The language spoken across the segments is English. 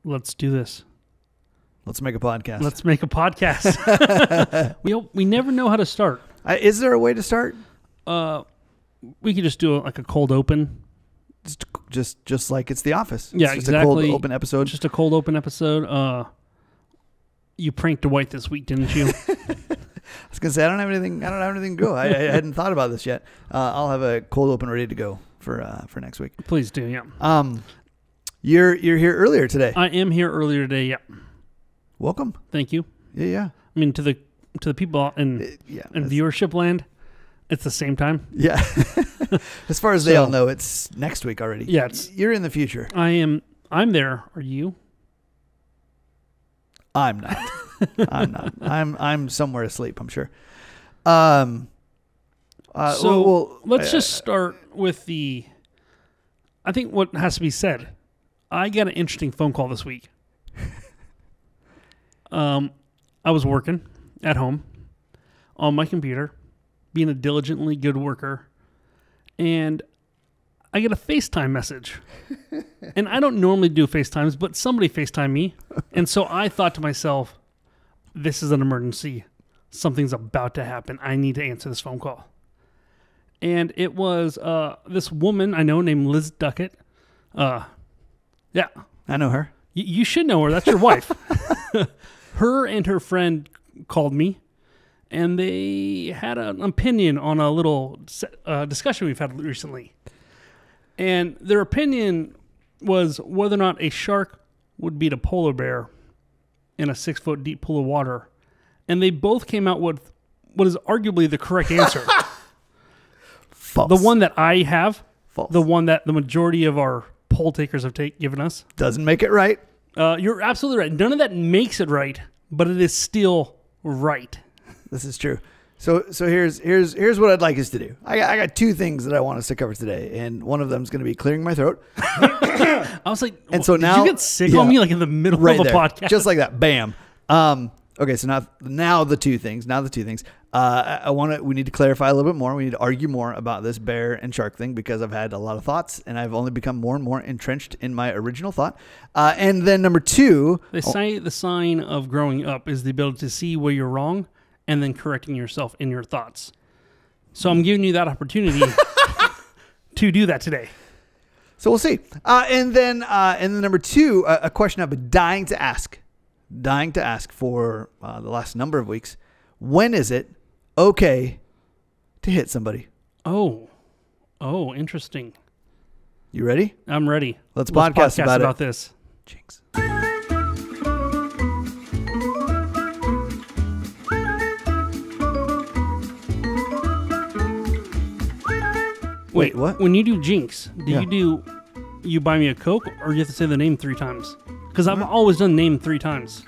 Let's do this. Let's make a podcast. Let's make a podcast. we never know how to start. Is there a way to start? We could just do a cold open. Just like it's The Office. Yeah, it's just exactly. a cold open episode. Just a cold open episode. You pranked Dwight this week, didn't you? I was gonna say I don't have anything to go. I hadn't thought about this yet. I'll have a cold open ready to go for next week. Please do. Yeah. You're here earlier today. I am here earlier today. Yeah. Welcome. Thank you. Yeah. I mean, to the people in viewership land, it's the same time. Yeah. As far as they all know, it's next week already. Yeah. You're in the future. I'm there. Are you? I'm not. I'm not. I'm somewhere asleep, I'm sure. Let's just start with I think what has to be said. I got an interesting phone call this week. I was working at home on my computer, being a diligently good worker, and I get a FaceTime message. And I don't normally do FaceTimes, but somebody FaceTimed me. And so I thought to myself, this is an emergency. Something's about to happen. I need to answer this phone call. And it was this woman I know named Liz Duckett. Yeah. I know her. You should know her. That's your wife. Her and her friend called me, and they had an opinion on a little discussion we've had recently. And their opinion was whether or not a shark would beat a polar bear in a 6-foot deep pool of water. And they both came out with what is arguably the correct answer. False. The one that I have. False. The one that the majority of our poll takers have given us. Doesn't make it right. You're absolutely right. None of that makes it right, but it is still right. This is true. So here's what I'd like us to do. I got two things that I want us to cover today, and one of them is going to be clearing my throat. I was like, and so now, did you get sick on me like in the middle of a podcast? Just like that, bam. Okay, so now the two things. We need to clarify a little bit more. We need to argue more about this bear and shark thing because I've had a lot of thoughts and I've only become more and more entrenched in my original thought. And then number two, they say the sign of growing up is the ability to see where you're wrong and then correcting yourself in your thoughts. So I'm giving you that opportunity to do that today. So we'll see. And then number two, a question I've been dying to ask for the last number of weeks. When is it okay to hit somebody? Oh, interesting. You ready? I'm ready. Let's podcast about this. Jinx. Wait, what? When you do Jinx, you buy me a Coke or you have to say the name 3 times? Because I've always done name 3 times.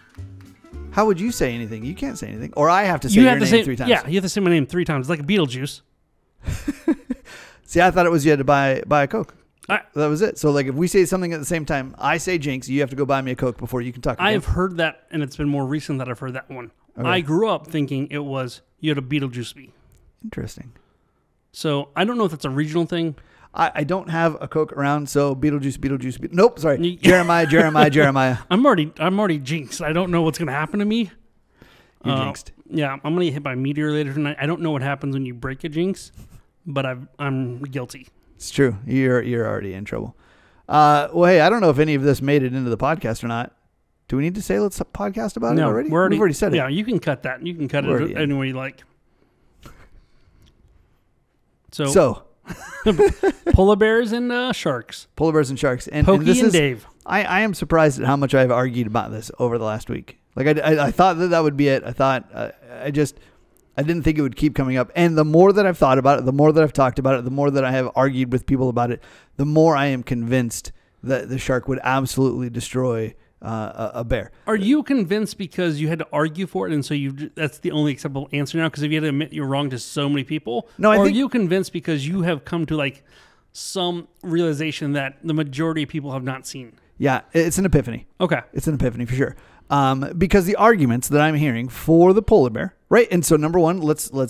How would you say anything? You can't say anything. Or I have to say your name 3 times. Yeah, you have to say my name 3 times. It's like a Beetlejuice. See, I thought it was you had to buy a Coke. That was it. So like if we say something at the same time, I say Jinx, you have to go buy me a Coke before you can talk again. I've heard that, and it's been more recent that I've heard that one. Okay. I grew up thinking it was you had a Beetlejuice me. Interesting. So I don't know if that's a regional thing. I don't have a Coke around, so Beetlejuice. Nope, sorry. Jeremiah. I'm already jinxed. I don't know what's going to happen to me. You're jinxed. Yeah, I'm going to get hit by a meteor later tonight. I don't know what happens when you break a jinx, but I'm guilty. It's true. You're already in trouble. Well, hey, I don't know if any of this made it into the podcast or not. Do we need to say let's podcast about it already? We've already said it. Yeah, you can cut that. You can cut it any way you like. So polar bears and sharks. Polar bears and sharks. And Pokey and Dave. I am surprised at how much I've argued about this over the last week. Like I thought that would be it. I thought I didn't think it would keep coming up. And the more that I've thought about it, the more that I've talked about it, the more that I have argued with people about it, the more I am convinced that the shark would absolutely destroy a bear. Are you convinced because you had to argue for it, and so that's the only acceptable answer now? Because if you had to admit you're wrong to so many people, no, are you convinced because you have come to like some realization that the majority of people have not seen? Yeah, it's an epiphany. Okay, it's an epiphany for sure. Because the arguments that I'm hearing for the polar bear Right, and so number one,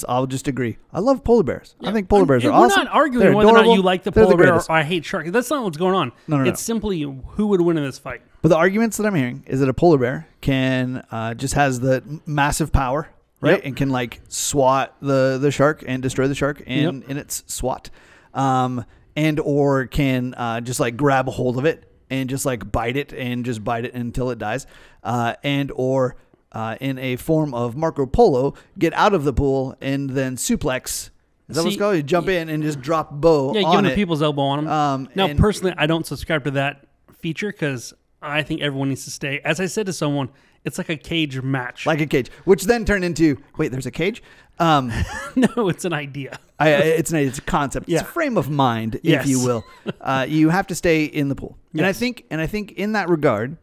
I'll just agree. I love polar bears. I think polar bears are we're awesome. We're not arguing They're whether or not adorable. you like the They're polar bear or greatest. I hate sharks. That's not what's going on. No. It's simply who would win in this fight. But the arguments that I'm hearing is that a polar bear can just has the massive power, right, Yep. and can like swat the shark and destroy the shark in its swat, and or can just like grab a hold of it and just like bite it until it dies, and or in a form of Marco Polo, get out of the pool and then suplex. Is that what's called? You jump in and just drop bow Yeah, on giving it. the people's elbow on them. Now, and- personally, I don't subscribe to that feature because I think everyone needs to stay. As I said to someone, it's like a cage match. Like a cage, which then turned into, wait, there's a cage? No, it's an idea. It's a concept. Yeah. It's a frame of mind, Yes. if you will. You have to stay in the pool. And I Yes. think in that regard,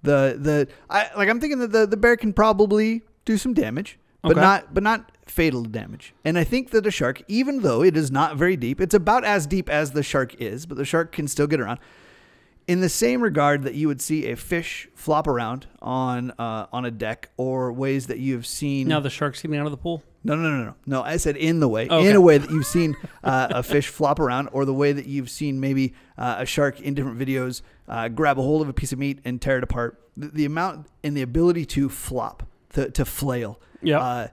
I'm thinking that the bear can probably do some damage, but Okay. not fatal damage. And I think that a shark, even though it is not very deep, it's about as deep as the shark is, but the shark can still get around. In the same regard that you would see a fish flop around on a deck, or ways that you have seen. Now the shark's getting out of the pool. No. I said in the way, Okay. in a way that you've seen a fish flop around, or the way that you've seen maybe a shark in different videos grab a hold of a piece of meat and tear it apart. The amount and the ability to flop, to flail. Yeah.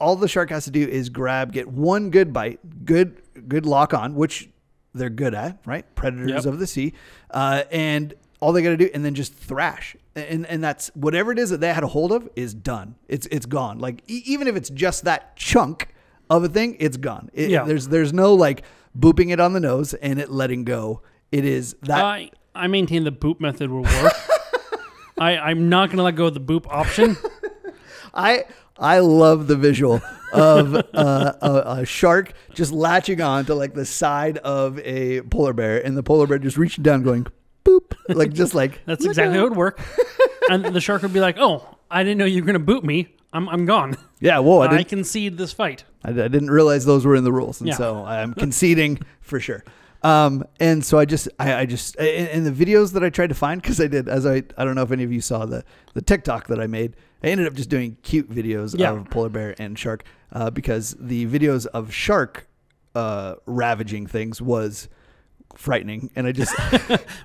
All the shark has to do is get one good bite, good lock on, which they're good at, right? Predators Yep. of the sea, and all they got to do, and then just thrash, and that's whatever it is that they had a hold of is done. It's gone. Like even if it's just that chunk of a thing, it's gone. Yeah. There's no like booping it on the nose and it letting go. It is that. I maintain the boop method will work. I'm not going to let go of the boop option. I love the visual of a shark just latching on to like the side of a polar bear, and the polar bear just reaching down, going boop, like That's exactly how it would work. And the shark would be like, "Oh, I didn't know you were going to boop me. I'm gone. Yeah, whoa! I concede this fight." I didn't realize those were in the rules, and Yeah. so I'm conceding for sure. And so I just in the videos that I tried to find, because I don't know if any of you saw the TikTok that I made. I ended up just doing cute videos of polar bear and shark, because the videos of shark ravaging things was frightening, and I just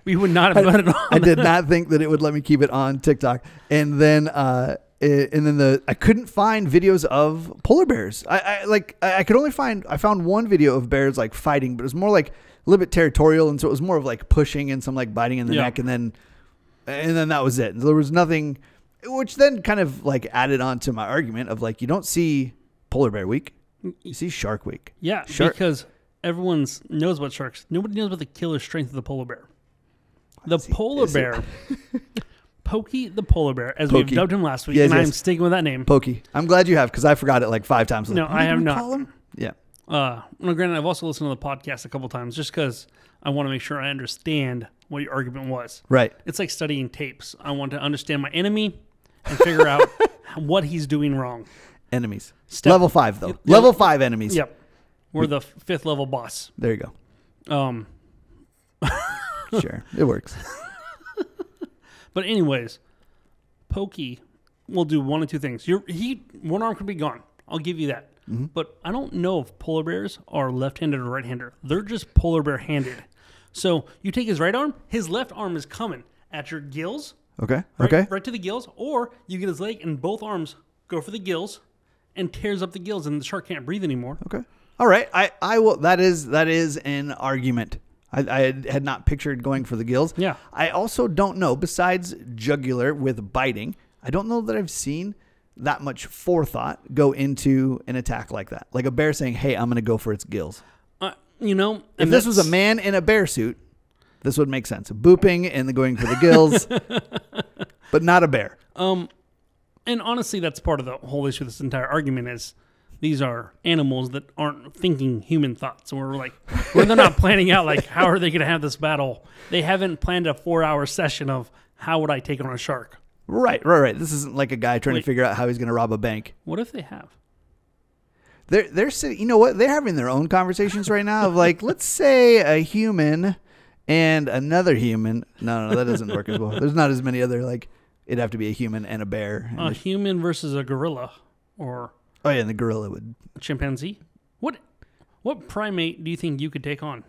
We would not have done it on. I did not think that it would let me keep it on TikTok. And then I couldn't find videos of polar bears. I found one video of bears like fighting, but it was more like a little bit territorial, and so it was more of like pushing and some like biting in the neck, and then that was it. So there was nothing, which then kind of like added on to my argument of like, you don't see polar bear week, you see shark week. Yeah, because everyone knows about sharks. Nobody knows about the killer strength of the polar bear. The polar bear, Pokey the polar bear, as we've dubbed him last week, Yes, and yes. I'm sticking with that name. Pokey. I'm glad you have, because I forgot it like 5 times. No, I have not. Call him? Yeah. Well, granted, I've also listened to the podcast a couple times just because I want to make sure I understand what your argument was. Right. It's like studying tapes. I want to understand my enemy and figure out what he's doing wrong. Enemies. Level 5 though. Level 5 enemies. Yep. We're the 5th level boss. There you go. Sure. It works. But anyways, Pokey will do one of two things. One arm could be gone. I'll give you that. Mm-hmm. But I don't know if polar bears are left-handed or right-handed. They're just polar bear-handed. So you take his right arm, his left arm is coming at your gills. Okay. Right, Okay. Right to the gills. Or you get his leg and both arms go for the gills and tears up the gills, and the shark can't breathe anymore. Okay. All right. I will. That is an argument. I had not pictured going for the gills. Yeah. I also don't know, besides jugular with biting, I don't know that I've seen that much forethought go into an attack like that. Like a bear saying, hey, I'm going to go for its gills. If If this was a man in a bear suit, this would make sense. Booping and then going for the gills, but not a bear. And honestly, that's part of the whole issue of this entire argument is these are animals that aren't thinking human thoughts. So they're not planning out like, how are they going to have this battle? They haven't planned a 4-hour session of how would I take on a shark? Right. This isn't like a guy trying to figure out how he's going to rob a bank. What if they have? They're sitting, you know what? They're having their own conversations right now of like, let's say a human and another human. No, that doesn't work as well. There's not as many other, like, it'd have to be a human and a bear. A human versus a gorilla. or Oh yeah, and the gorilla would. a chimpanzee. What primate do you think you could take on?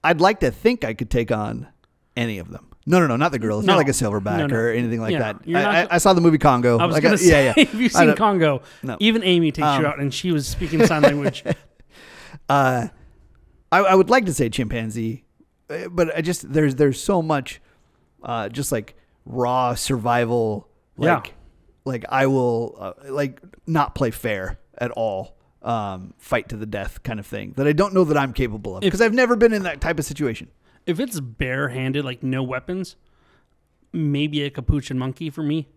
I'd like to think I could take on any of them. No, not the gorilla. It's not No. like a silverback No. or anything like Yeah, that. you're not I saw the movie Congo. I was Like, going to say, yeah. if you've I seen don't- Congo, No. even Amy takes you out, and she was speaking sign language. I would like to say chimpanzee, but there's so much, just like raw survival. Like I will like not play fair at all. Fight to the death kind of thing that I don't know that I'm capable of because I've never been in that type of situation. If it's bare-handed, like no weapons, maybe a capuchin monkey for me.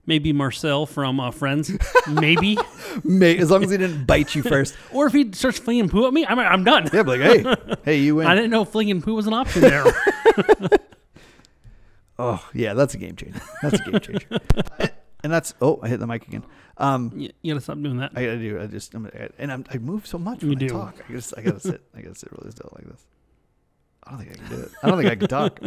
Maybe Marcel from Friends. Maybe. As long as he didn't bite you first. Or if he starts flinging poo at me, I'm done. Yeah, but like, hey, you win. I didn't know flinging poo was an option there. Oh, yeah, that's a game changer. And that's, I hit the mic again. You gotta stop doing that. I gotta do. I move so much when You I do. talk. I gotta sit. I gotta sit really still like this. I don't think I can do it. I don't think I can talk.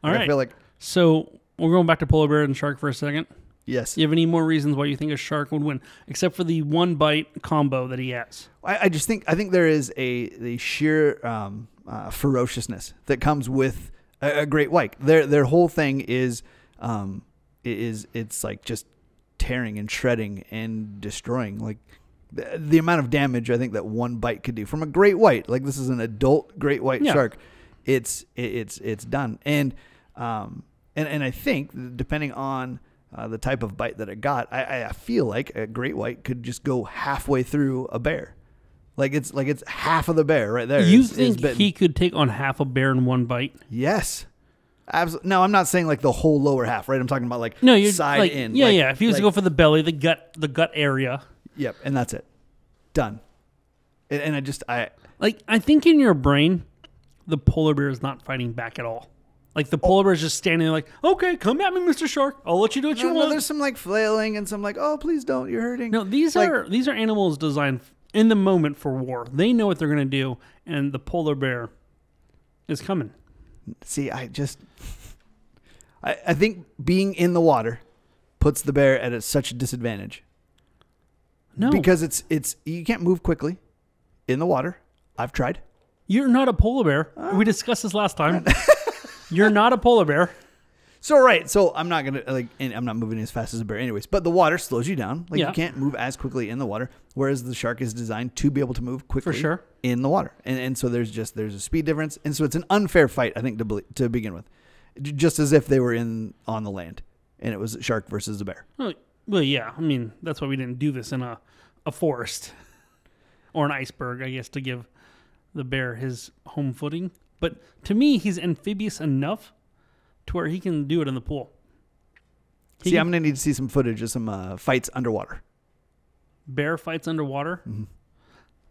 All right. I feel like So we're going back to polar bear and shark for a second. yes. You have any more reasons why you think a shark would win, except for the one bite combo that he has? I think there is the sheer ferociousness that comes with a great white. Their whole thing is it's like just tearing and shredding and destroying. Like the amount of damage I think that one bite could do from a great white. Like this is an adult great white shark. It's done. And I think depending on the type of bite that it got, I feel like a great white could just go halfway through a bear. Like it's half of the bear right there. You is think bitten. he could take on half a bear in one bite? Yes. Absolutely. No, I'm not saying like the whole lower half, right? I'm talking about like No, you're side like, in. Yeah, like, yeah. If he was to go for the belly, the gut area. Yep, and that's it. Done. And I think in your brain, the polar bear is not fighting back at all. Like the polar bear is just standing there like, okay, come at me, Mr. Shark. I'll let you do what you want. there's some like flailing and some like, oh, please don't, you're hurting. No, these are animals designed in the moment for war. They know what they're going to do, and the polar bear is coming. See, I think being in the water puts the bear at such a disadvantage. No, Because it's you can't move quickly in the water. I've tried. you're not a polar bear. We discussed this last time. You're not a polar bear. So I'm not gonna and I'm not moving as fast as a bear, anyways. But the water slows you down. Like Yeah. you can't move as quickly in the water, whereas the shark is designed to be able to move quickly For sure. in the water. And so there's a speed difference, and so it's an unfair fight, I think, to begin with, just as if they were on the land, and it was a shark versus a bear. Well, yeah. I mean, that's why we didn't do this in a forest or an iceberg, I guess, to give the bear his home footing. But to me, he's amphibious enough to where he can do it in the pool. I'm gonna need to see some footage of some fights underwater. Bear fights underwater. Mm-hmm.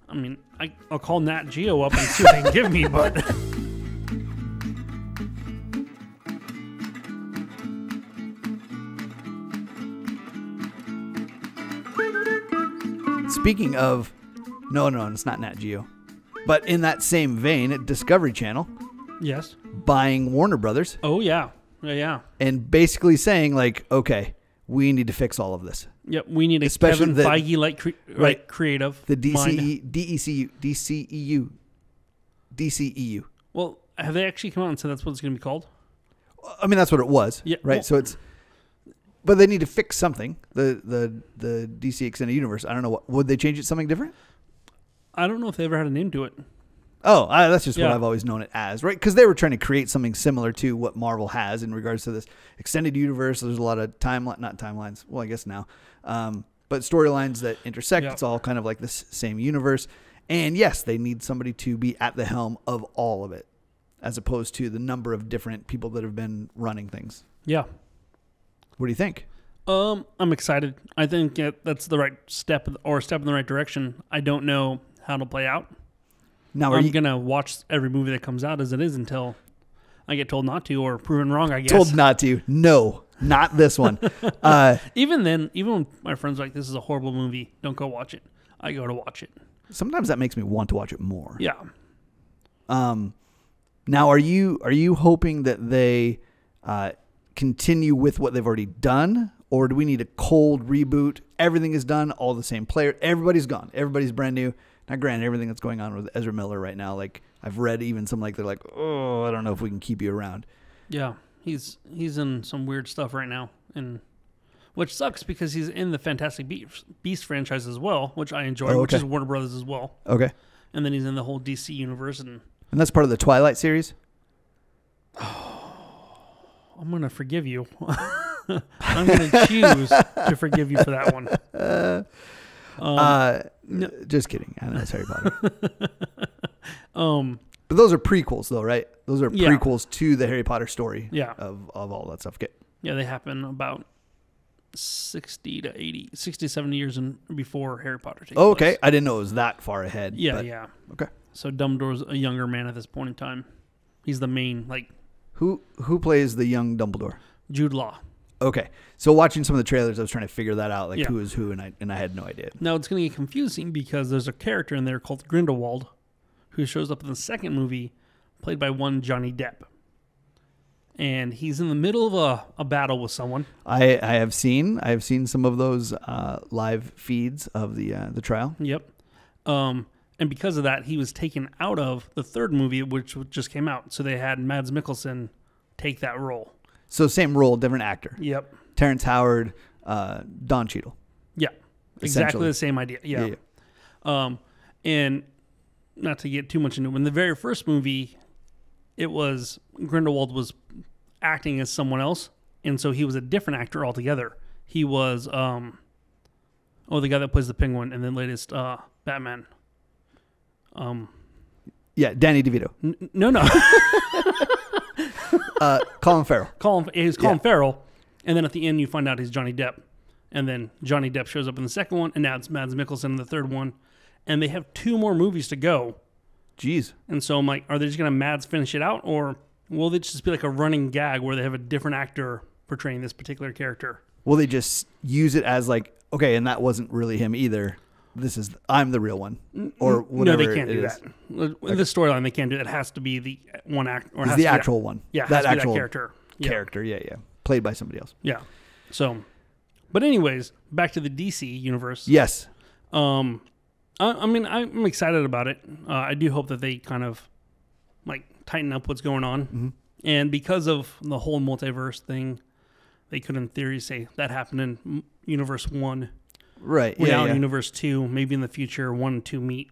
I mean, I'll call Nat Geo up and see what they can give me, but Speaking of, no, it's not Nat Geo, but in that same vein, at Discovery Channel yes. buying Warner Brothers. Oh, yeah. Yeah. And basically saying like, okay, we need to fix all of this. Yep. We need a Especially Kevin Feige-like creative The mind. DCEU. Well, have they actually come out and said that's what it's going to be called? I mean, that's what it was, Yeah, right? well- So but they need to fix something. The DC Extended Universe. I don't know would they change it something different? I don't know if they ever had a name to it. Oh, that's just what Yeah. I've always known it as, right? Because they were trying to create something similar to what Marvel has in regards to this extended universe. There's a lot of not timelines. Well, I guess now, but storylines that intersect. Yeah. It's all kind of like this same universe. And yes, they need somebody to be at the helm of all of it, as opposed to the number of different people that have been running things. Yeah. What do you think? I'm excited. I think that's the right step or a step in the right direction. I don't know how it'll play out. Now, I'm going to watch every movie that comes out as it is until I get told not to or proven wrong, I guess. told not to? No, not this one. Even then, even when my friends are like, this is a horrible movie, don't go watch it. I go to watch it. Sometimes that makes me want to watch it more. Yeah. Now, are you hoping that they continue with what they've already done, or do we need a cold reboot? Everything is done, all the same player. Everybody's gone. Everybody's brand new. Now, granted, everything that's going on with Ezra Miller right now, like I've read even some like they're like, oh, I don't know if we can keep you around. Yeah, he's in some weird stuff right now, and which sucks because he's in the Fantastic Beast franchise as well, which I enjoy, which is Warner Brothers as well. Okay. And then he's in the whole DC universe, and that's part of the Twilight series. I'm gonna forgive you. I'm gonna choose to forgive you for that one. No. Just kidding. I know it's Harry Potter. But those are prequels, though, right? Those are prequels to the Harry Potter story. Yeah. Of all that stuff. Okay. Yeah, they happen about 60 to 70 years before Harry Potter takes place. Okay. I didn't know it was that far ahead. Yeah, yeah. Okay. So Dumbledore's a younger man at this point in time. He's the main, like... Who plays the young Dumbledore? Jude Law. Okay. So watching some of the trailers, I was trying to figure that out, like who is who, and I had no idea. Now, it's going to get confusing because there's a character in there called Grindelwald who shows up in the second movie, played by one Johnny Depp. And he's in the middle of a battle with someone. I have seen some of those live feeds of the trial. Yep. And because of that, he was taken out of the third movie, which just came out. So they had Mads Mikkelsen take that role. So same role, different actor. Yep. Terrence Howard, Don Cheadle. Yeah. Exactly the same idea. Yeah. And not to get too much into it, in the very first movie, it was Grindelwald was acting as someone else, and so he was a different actor altogether. He was the guy that plays the Penguin in the latest Batman. Yeah, Danny DeVito. No. Colin Farrell. He's Colin Farrell, and then at the end you find out he's Johnny Depp, and then Johnny Depp shows up in the second one, and now it's Mads Mikkelsen in the third one, and they have 2 more movies to go. Jeez. And so I'm like, are they just going to Mads finish it out, or will it just be like a running gag where they have a different actor portraying this particular character? Will they just use it as like, okay, and that wasn't really him either. I'm the real one, or whatever. No, they can't do that. In the storyline, they can't do that. It has to be the one actor, or the actual one. Yeah, that actual character. Character, yeah, played by somebody else. Yeah. So, but anyways, back to the DC universe. Yes. I mean, I'm excited about it. I do hope that they kind of like tighten up what's going on, and because of the whole multiverse thing, they could, in theory, say that happened in Universe 1. Right. Now in Universe 2, maybe in the future, 1 and 2 meet.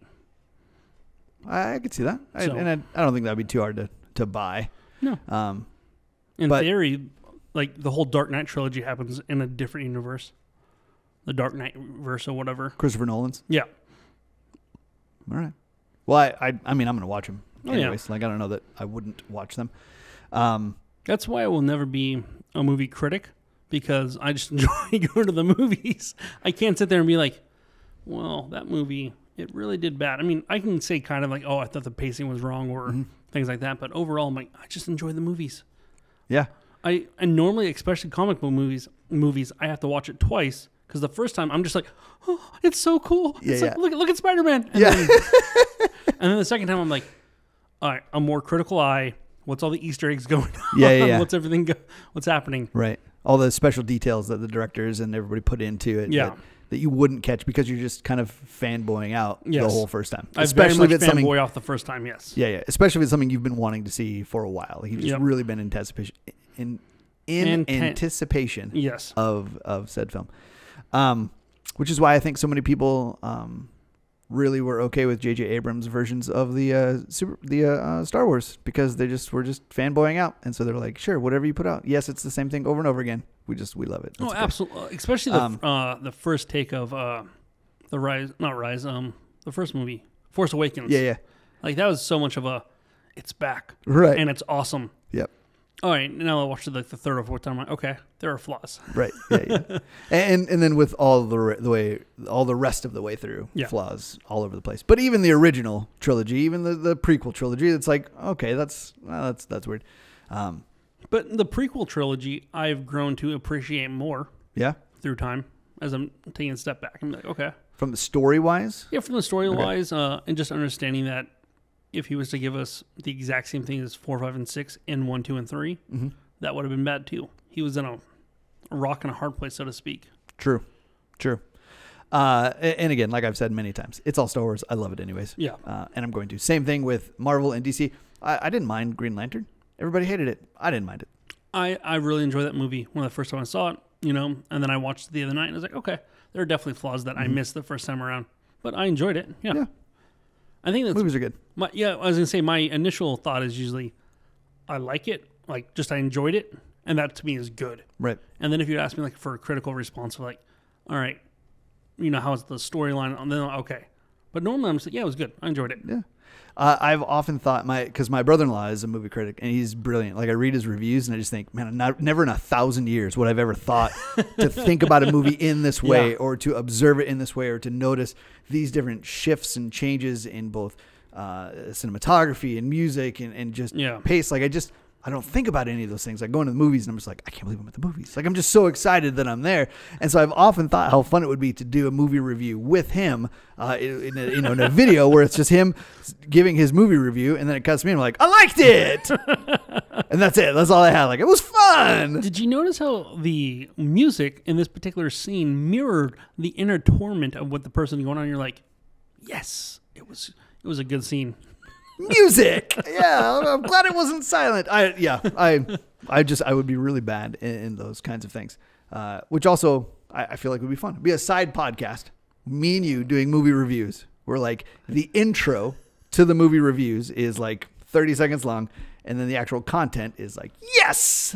I could see that. I don't think that'd be too hard to buy. No. In theory, like the whole Dark Knight trilogy happens in a different universe. The Dark Knight verse or whatever. Christopher Nolan's? Yeah. All right. Well, I mean, I'm going to watch them anyways. Yeah. Like, I don't know that I wouldn't watch them. That's why I will never be a movie critic, because I just enjoy going to the movies. I can't sit there and be like, well, that movie, it really did bad. I mean, I can say kind of like, oh, I thought the pacing was wrong or things like that. But overall, I'm like, I just enjoy the movies. Yeah. I normally, especially comic book movies, I have to watch it twice, because the first time I'm just like, oh, it's so cool. It's like, look at Spider-Man. And then the second time I'm like, all right, a more critical eye. What's all the Easter eggs going on? Yeah. What's happening? Right. All the special details that the directors and everybody put into it. Yeah. That you wouldn't catch because you're just kind of fanboying out the whole first time. I very much fanboy off the first time, yes. Yeah. Especially if it's something you've been wanting to see for a while. Like you've just really been in anticipation yes. of said film. Which is why I think so many people really were okay with J.J. Abrams' versions of the Star Wars, because they were just fanboying out, and so they're like, sure, whatever you put out, yes, it's the same thing over and over again. We love it. That's absolutely, especially the first take of the first movie, Force Awakens. Yeah. Like that was so much of it's back, right, and it's awesome. Yep. All right, now I watched it like the third or fourth time. I'm like, okay, there are flaws. Right. Yeah. and then with all the rest of the way through, flaws all over the place. But even the original trilogy, even the prequel trilogy, it's like, okay, that's weird. But the prequel trilogy, I've grown to appreciate more. Yeah. Through time, as I'm taking a step back, I'm like, okay. From the story wise. Yeah, from the story wise, and just understanding that if he was to give us the exact same thing as 4, 5, and 6 in 1, 2, and 3, that would have been bad too. He was in a rock and a hard place, so to speak. True. And again, like I've said many times, it's all Star Wars. I love it anyways. Yeah. And I'm going to. Same thing with Marvel and DC. I didn't mind Green Lantern. Everybody hated it. I didn't mind it. I really enjoyed that movie when the first time I saw it, and then I watched it the other night and I was like, okay, there are definitely flaws that I missed the first time around, but I enjoyed it. Yeah. I think that's Movies are good. I was gonna say my initial thought is usually I like it, like just I enjoyed it, and that to me is good. Right. And then if you ask me like for a critical response, like, all right, how's the storyline? And then okay, but normally I'm just like, yeah, it was good. I enjoyed it. Yeah. I've often thought because my brother-in-law is a movie critic and he's brilliant. Like I read his reviews and I just think, man, never in 1,000 years would I've ever thought to think about a movie in this way or to observe it in this way or to notice these different shifts and changes in both cinematography and music and just pace. Like I don't think about any of those things. I go into the movies and I'm just like, I can't believe I'm at the movies. Like I'm just so excited that I'm there. And so I've often thought how fun it would be to do a movie review with him in a video where it's just him giving his movie review and then it cuts to me and I'm like, I liked it. And that's it. That's all I had. Like it was fun. Did you notice how the music in this particular scene mirrored the inner torment of what the person going on? You're like, yes, it was a good scene. Music. Yeah, I'm glad it wasn't silent. I would be really bad in those kinds of things. Which also I feel like would be fun. It'd be a side podcast. Me and you doing movie reviews. Where like the intro to the movie reviews is like 30 seconds long, and then the actual content is like, yes.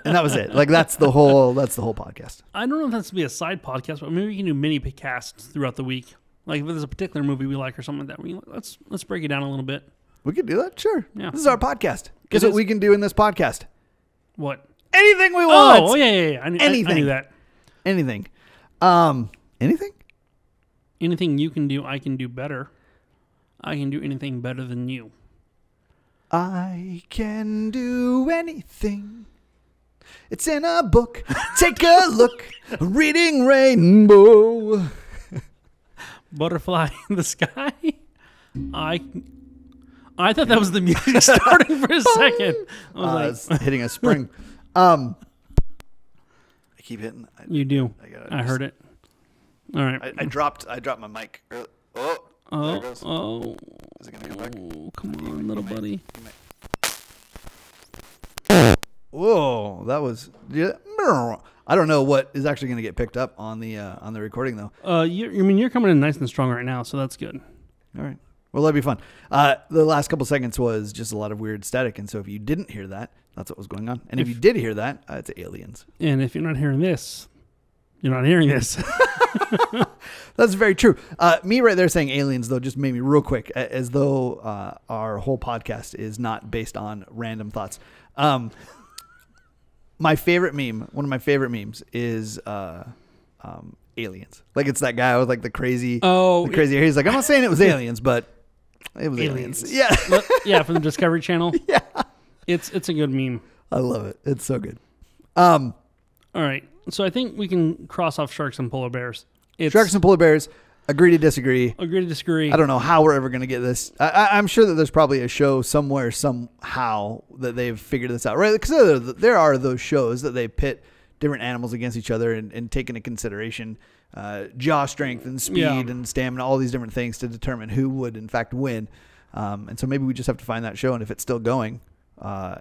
And that was it. Like that's the whole podcast. I don't know if that's to be a side podcast, but maybe we can do mini casts throughout the week. Like if there's a particular movie we like or something like that, let's break it down a little bit. We could do that, sure. Yeah. This is our podcast. Guess what we can do in this podcast? What? Anything we want. Oh yeah. Anything. I knew that. Anything. Anything? Anything you can do, I can do better. I can do anything better than you. I can do anything. It's in a book. Take a look. Reading Rainbow. Butterfly in the sky. I thought that was the music starting for a second. I was it's hitting a spring. I keep hitting. You do. I heard it. All right. I dropped my mic. Oh. There it goes. Oh. Is it gonna come back? Oh, come on, little buddy. Whoa, that was. Yeah. I don't know what is actually going to get picked up on the recording though. You're coming in nice and strong right now, so that's good. All right. Well, that'd be fun. The last couple seconds was just a lot of weird static, and so if you didn't hear that, that's what was going on. And if you did hear that, it's aliens. And if you're not hearing this, you're not hearing this. That's very true. Me right there saying aliens, though, just made me real quick, as though our whole podcast is not based on random thoughts. My favorite meme, one of my favorite memes is aliens. Like it's that guy with like the crazy hair. He's like, I'm not saying it was aliens, but it was aliens. Yeah. Yeah, from the Discovery Channel. Yeah. It's a good meme. I love it. It's so good. All right. So I think we can cross off sharks and polar bears. Sharks and polar bears, agree to disagree. Agree to disagree. I don't know how we're ever going to get this. I'm sure that there's probably a show somewhere, somehow, that they've figured this out, right? Because there are those shows that they pit different animals against each other and take into consideration jaw strength and speed and stamina, all these different things to determine who would, in fact, win. And so maybe we just have to find that show, and if it's still going,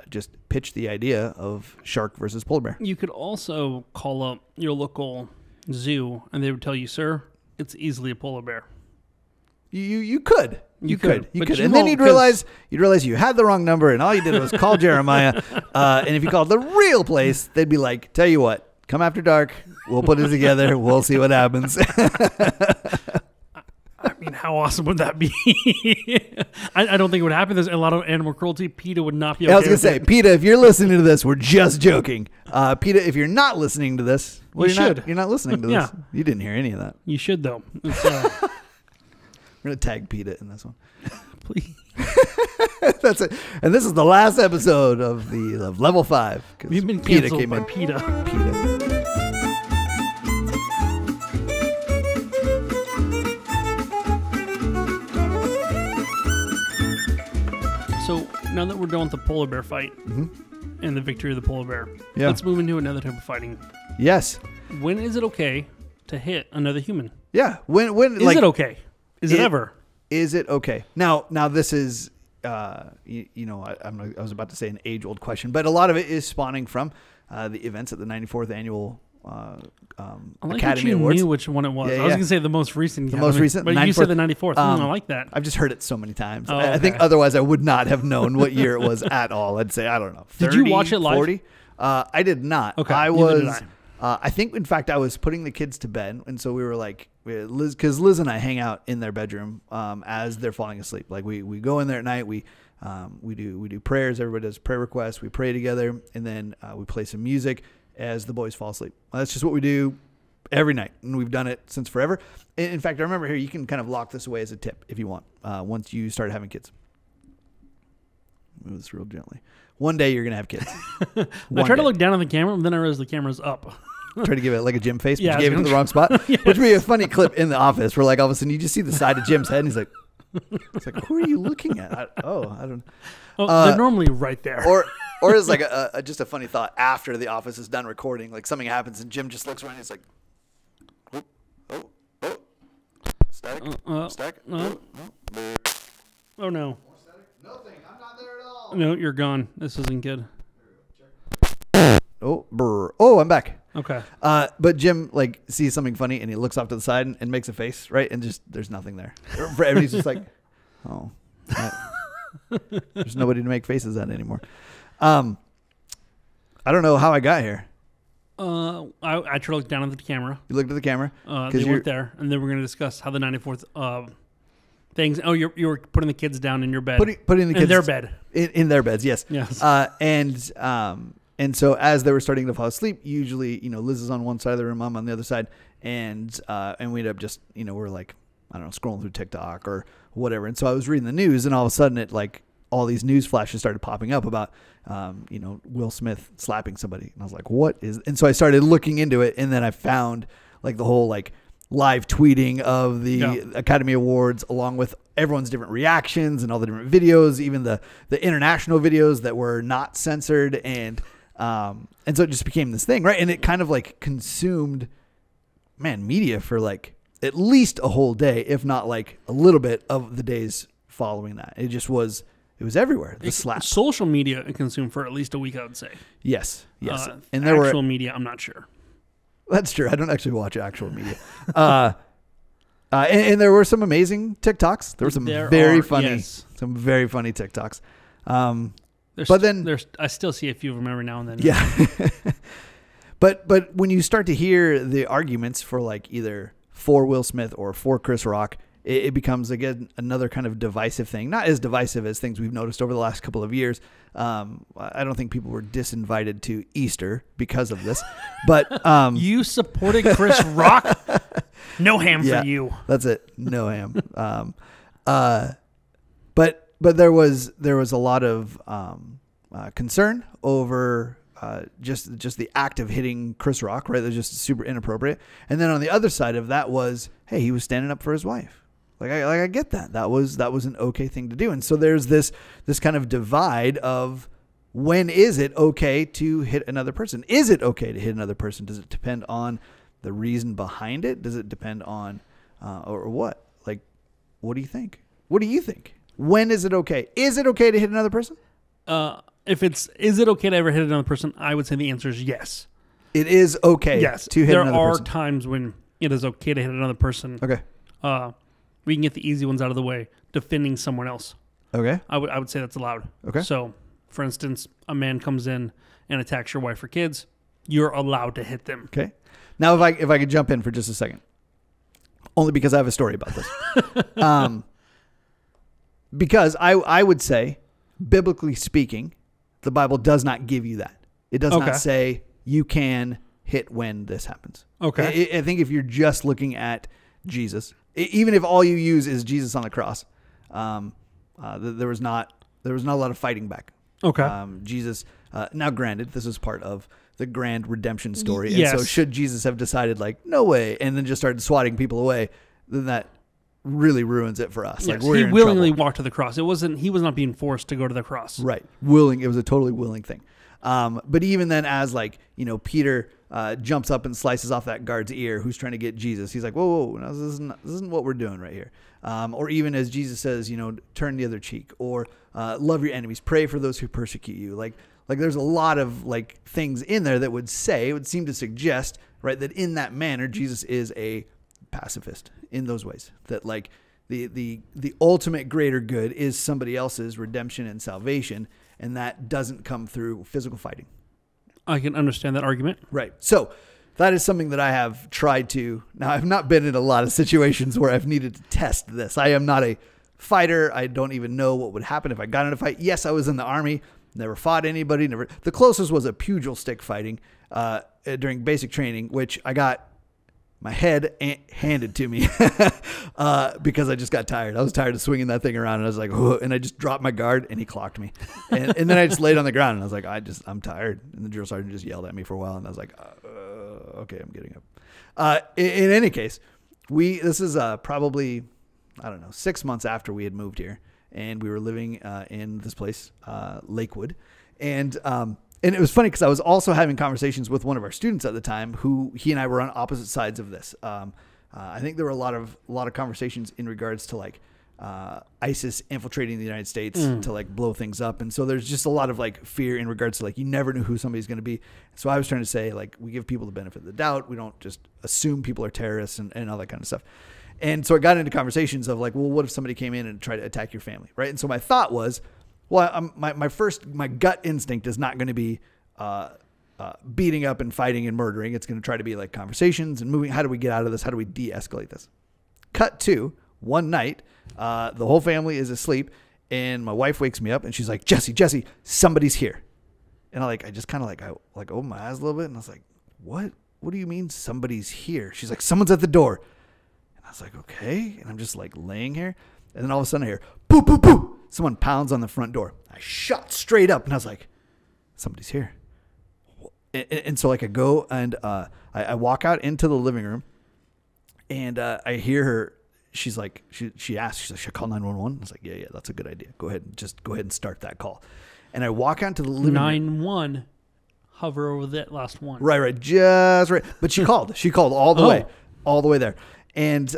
just pitch the idea of shark versus polar bear. You could also call up your local zoo, and they would tell you, sir, it's easily a polar bear. You could. You could. And then you'd realize you had the wrong number, and all you did was call Jeremiah. And if you called the real place, they'd be like, tell you what, come after dark. We'll put it together. We'll see what happens. I mean, how awesome would that be? I don't think it would happen. There's a lot of animal cruelty. PETA would not be okay. I was going to say, PETA, if you're listening to this, we're just joking. PETA, if you're not listening to this, well, you're not listening to this. Yeah. You didn't hear any of that. You should, though. We're going to tag PETA in this one. Please. That's it. And this is the last episode of Level 5. We've been canceled by PETA. So now that we're done with the polar bear fight, and the victory of the polar bear. Yeah. Let's move into another type of fighting. Yes. When is it okay to hit another human? Yeah. When Is it okay? Is it ever? Is it okay? Now this is, I was about to say an age-old question, but a lot of it is spawning from the events at the 94th annual Academy Awards. Knew which one it was. Yeah, I was going to say the most recent. The most recent, but you said the 94th. I like that. I've just heard it so many times. Oh, I think otherwise I would not have known what year it was at all. I'd say, I don't know. 30, did you watch it live? 40? I did not. Okay. I neither was. did I. I think, in fact, I was putting the kids to bed, and so we were like, because Liz and I hang out in their bedroom as they're falling asleep. Like we go in there at night, we do prayers. Everybody does prayer requests. We pray together, and then we play some music as the boys fall asleep. That's just what we do every night, and we've done it since forever. In fact, I remember here, you can kind of lock this away as a tip if you want. Once you start having kids, move this real gently. One day you're gonna have kids. I tried to look down on the camera, and then I realized the camera's up. Try to give it like a Jim face, but Yeah, you gave it to the wrong spot. Yes. Which would be a funny clip in the office where, like, all of a sudden you just see the side of Jim's head, and he's like, "It's like, who are you looking at?" I don't. Oh, they're normally right there. Or is like just a funny thought after the office is done recording, like something happens and Jim just looks around and he's like, oh, static, static, Oh no. nothing, I'm not there at all. No, you're gone. This isn't good. Oh, brr. Oh, I'm back. Okay. But Jim like sees something funny and he looks off to the side and makes a face, right? And just there's nothing there. Everybody's just like, oh, there's nobody to make faces at anymore. I don't know how I got here. I tried to look down at the camera. You looked at the camera. They weren't there, and then we're going to discuss how the 94th things. Oh, you were putting the kids down in your bed. Putting the kids in their bed. In their beds, yes. Yes. And so as they were starting to fall asleep, usually, Liz is on one side of the room, I'm on the other side, and we end up just, we're like, I don't know, scrolling through TikTok or whatever. And so I was reading the news, and all of a sudden it like all these news flashes started popping up about, Will Smith slapping somebody. And I was like, what is, and so I started looking into it, and then I found like the whole like live tweeting of the Academy Awards along with everyone's different reactions and all the different videos, even the international videos that were not censored. And so it just became this thing, right? And it kind of like consumed, media for like at least a whole day, if not like a little bit of the days following that. It just was, it was everywhere. The slap. Social media it consumed for at least a week, I would say. Yes. And there actual media, I'm not sure. That's true. I don't actually watch actual media. And there were some amazing TikToks. There were some very funny TikToks. But then I still see a few of them every now and then. Yeah. But when you start to hear the arguments for like either for Will Smith or for Chris Rock, it becomes again another kind of divisive thing. Not as divisive as things we've noticed over the last couple of years. I don't think people were disinvited to Easter because of this. But you supported Chris Rock? No ham for you. That's it. No ham. But there was a lot of concern over just the act of hitting Chris Rock, right? That was just super inappropriate. And then on the other side of that was, hey, he was standing up for his wife. I get that. That was an okay thing to do. And so there's this kind of divide of when is it okay to hit another person? Is it okay to hit another person? Does it depend on the reason behind it? Does it depend on or what? Like, what do you think? What do you think? When is it okay? Is it okay to hit another person? Is it okay to ever hit another person? I would say the answer is yes. It is okay to hit another person. There are times when it is okay to hit another person. Okay. We can get the easy ones out of the way. Defending someone else. Okay. I would say that's allowed. Okay. So, for instance, a man comes in and attacks your wife or kids. You're allowed to hit them. Okay. Now, if I could jump in for just a second, only because I have a story about this. Because I would say, biblically speaking, the Bible does not give you that. It does not say you can hit when this happens. Okay. I think if you're just looking at Jesus, even if all you use is Jesus on the cross, there was not a lot of fighting back. Okay. Jesus. Now, granted, this is part of the grand redemption story, Yes. and so should Jesus have decided like no way, and then just started swatting people away, then that really ruins it for us. Yes, like he willingly walked to the cross. He was not being forced to go to the cross. Right. Willing. It was a totally willing thing. But even then, as like, Peter jumps up and slices off that guard's ear who's trying to get Jesus, he's like, whoa, no, this isn't what we're doing right here. Or even as Jesus says, turn the other cheek, or love your enemies, pray for those who persecute you. Like there's a lot of like things in there that would seem to suggest, right, that in that manner, Jesus is a pacifist in those ways, that like the ultimate greater good is somebody else's redemption and salvation. And that doesn't come through physical fighting. I can understand that argument. Right. So that is something that I have tried to. Now, I've not been in a lot of situations where I've needed to test this. I am not a fighter. I don't even know what would happen if I got in a fight. Yes, I was in the Army. Never fought anybody. The closest was a pugil stick fighting during basic training, which I got my head handed to me because I just got tired. I was tired of swinging that thing around, and I was like, oh, and I just dropped my guard, and he clocked me. And then I just laid on the ground, and I was like, I'm tired. And the drill sergeant just yelled at me for a while, and I was like, okay, I'm getting up. In any case, this is probably, 6 months after we had moved here, and we were living in this place, Lakewood. And it was funny because I was also having conversations with one of our students at the time who he and I were on opposite sides of this. I think there were a lot of conversations in regards to like ISIS infiltrating the United States to like blow things up. And so there's just a lot of like fear in regards to like, you never know who somebody's going to be. So I was trying to say like, we give people the benefit of the doubt. We don't just assume people are terrorists and all that kind of stuff. And so I got into conversations of like, well, what if somebody came in and tried to attack your family? Right. And so my thought was, well, my gut instinct is not going to be beating up and fighting and murdering. It's going to try to be like conversations and moving. How do we get out of this? How do we de-escalate this? Cut to one night, the whole family is asleep, and my wife wakes me up and she's like, Jesse, somebody's here. And I just kind of like opened my eyes a little bit, and I was like, what? What do you mean somebody's here? She's like, someone's at the door. And I was like, okay. And I'm just like laying here, and then all of a sudden I hear, boo, boo, boo. Someone pounds on the front door. I shot straight up, and I was like, somebody's here. And so like I go and I walk out into the living room, and I hear her. She's like, she asks, she's like, should I call 911? I was like, yeah, that's a good idea. Go ahead and start that call. And I walk out to the living room. 911. Hover over that last one. Right. Just right. But she called. She called all the way there. And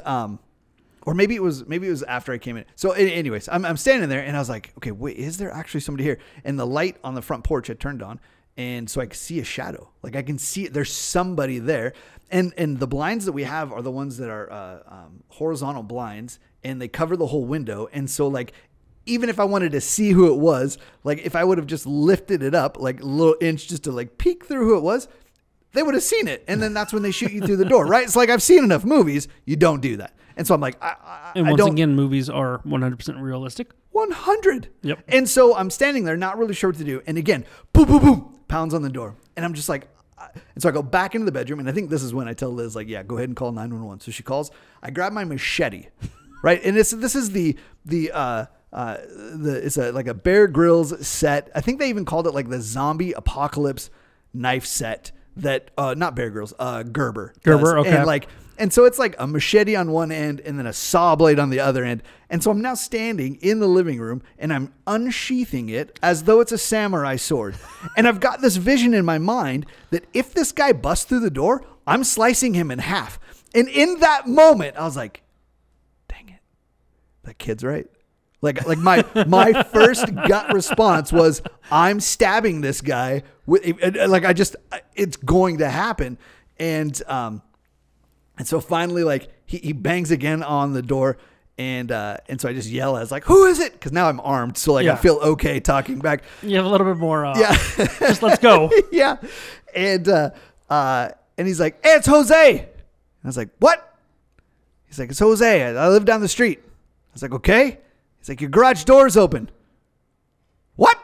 or maybe it was after I came in. So anyways, I'm standing there, and I was like, okay, wait, is there actually somebody here? And the light on the front porch had turned on, and so I could see a shadow. Like I can see it. There's somebody there. And the blinds that we have are the ones that are horizontal blinds, and they cover the whole window. And so like, even if I wanted to see who it was, like if I would have just lifted it up like a little inch just to like peek through who it was, they would have seen it. And then that's when they shoot you through the door, right? It's like, I've seen enough movies. You don't do that. And so I'm like, once again, movies are 100% realistic. 100. Yep. And so I'm standing there, not really sure what to do. And again, boom, boom, boom, pounds on the door. And I'm just like, and so I go back into the bedroom. And I think this is when I tell Liz, like, yeah, go ahead and call 911. So she calls. I grab my machete, right? And this is it's like a Bear Grylls set. I think they even called it like the zombie apocalypse knife set that, not Bear Grylls, Gerber. Okay. And so it's like a machete on one end and then a saw blade on the other end. And so I'm now standing in the living room, and I'm unsheathing it as though it's a samurai sword. And I've got this vision in my mind that if this guy busts through the door, I'm slicing him in half. And in that moment, I was like, dang it, that kid's right. Like my first gut response was, I'm stabbing this guy it's going to happen. And so finally, like he bangs again on the door, and so I just yell, I was like, who is it? Because now I'm armed, so I feel okay talking back. You have a little bit more. Just let's go. Yeah, and he's like, hey, it's Jose. And I was like, what? He's like, it's Jose. I live down the street. I was like, okay. He's like, your garage door's open. What?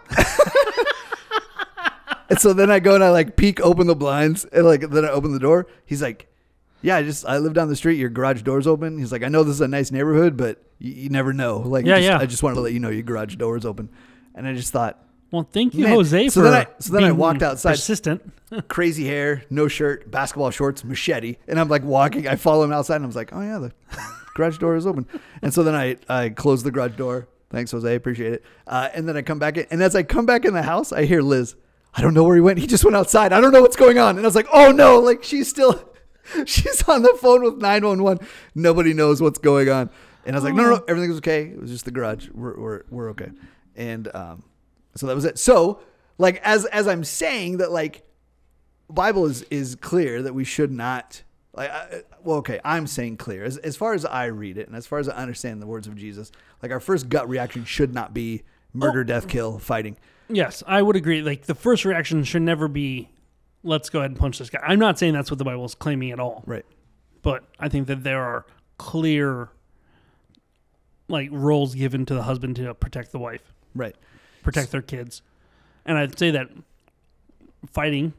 And so then I go and I like peek open the blinds, and then I open the door. He's like, yeah, I live down the street. Your garage door's open. He's like, I know this is a nice neighborhood, but you never know. Like, I just wanted to let you know your garage door is open. And I just thought, well, thank you, Jose, so then I walked outside. Persistent. Crazy hair, no shirt, basketball shorts, machete. And I'm like walking. I follow him outside, and I was like, oh, yeah, the garage door is open. And so then I closed the garage door. Thanks, Jose. Appreciate it. And then I come back in. And as I come back in the house, I hear Liz, I don't know where he went. He just went outside. I don't know what's going on. And I was like, oh no, like she's on the phone with 911. Nobody knows what's going on. And I was like, no, everything's okay. It was just the garage. We're okay. And so that was it. So like as I'm saying that, like, Bible is clear that we should not, like, I'm saying clear as far as I read it and as far as I understand the words of Jesus, like our first gut reaction should not be murder, death, kill, fighting. Yes, I would agree. Like the first reaction should never be, let's go ahead and punch this guy. I'm not saying that's what the Bible is claiming at all. Right. But I think that there are clear, like, roles given to the husband to protect the wife. Right. Protect their kids. And I'd say that fighting,